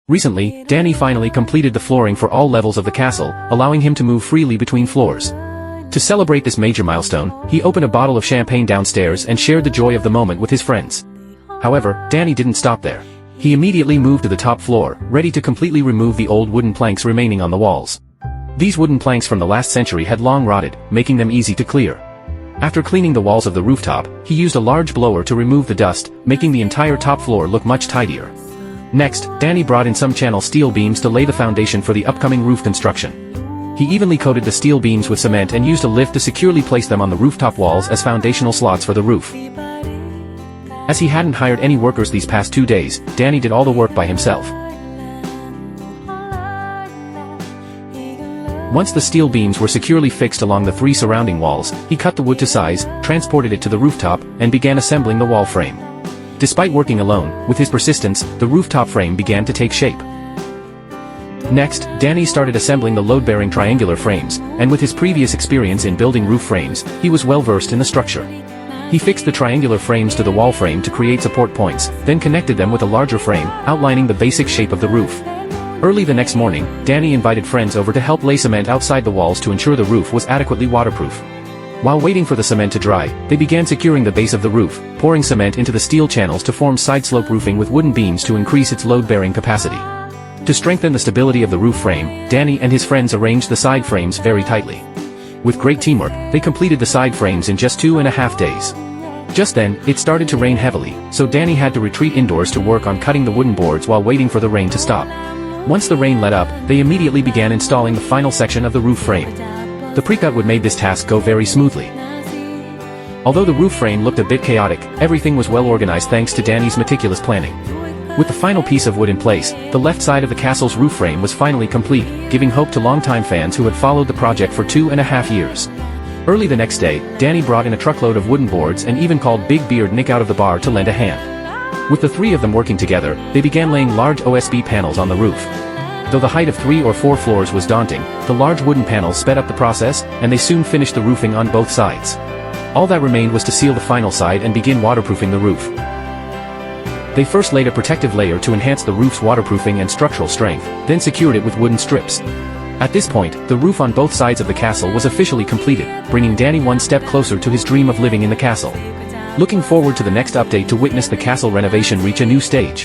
Recently, Danny finally completed the flooring for all levels of the castle, allowing him to move freely between floors. To celebrate this major milestone, he opened a bottle of champagne downstairs and shared the joy of the moment with his friends. However, Danny didn't stop there. He immediately moved to the top floor, ready to completely remove the old wooden planks remaining on the walls. These wooden planks from the last century had long rotted, making them easy to clear. After cleaning the walls of the rooftop, he used a large blower to remove the dust, making the entire top floor look much tidier. Next, Danny brought in some channel steel beams to lay the foundation for the upcoming roof construction. He evenly coated the steel beams with cement and used a lift to securely place them on the rooftop walls as foundational slots for the roof. As he hadn't hired any workers these past 2 days, Danny did all the work by himself. Once the steel beams were securely fixed along the 3 surrounding walls, he cut the wood to size, transported it to the rooftop, and began assembling the wall frame. Despite working alone, with his persistence, the rooftop frame began to take shape. Next, Danny started assembling the load-bearing triangular frames, and with his previous experience in building roof frames, he was well versed in the structure. He fixed the triangular frames to the wall frame to create support points, then connected them with a larger frame, outlining the basic shape of the roof. Early the next morning, Danny invited friends over to help lay cement outside the walls to ensure the roof was adequately waterproof. While waiting for the cement to dry, they began securing the base of the roof, pouring cement into the steel channels to form side-slope roofing with wooden beams to increase its load-bearing capacity. To strengthen the stability of the roof frame, Danny and his friends arranged the side frames very tightly. With great teamwork, they completed the side frames in just 2.5 days. Just then, it started to rain heavily, so Danny had to retreat indoors to work on cutting the wooden boards while waiting for the rain to stop. Once the rain let up, they immediately began installing the final section of the roof frame. The pre-cut wood made this task go very smoothly. Although the roof frame looked a bit chaotic, everything was well organized thanks to Danny's meticulous planning. With the final piece of wood in place, the left side of the castle's roof frame was finally complete, giving hope to longtime fans who had followed the project for 2.5 years. Early the next day, Danny brought in a truckload of wooden boards and even called Big Beard Nick out of the bar to lend a hand. With the 3 of them working together, they began laying large OSB panels on the roof. Though the height of 3 or 4 floors was daunting, the large wooden panels sped up the process, and they soon finished the roofing on both sides. All that remained was to seal the final side and begin waterproofing the roof. They first laid a protective layer to enhance the roof's waterproofing and structural strength, then secured it with wooden strips. At this point, the roof on both sides of the castle was officially completed, bringing Danny one step closer to his dream of living in the castle. Looking forward to the next update to witness the castle renovation reach a new stage.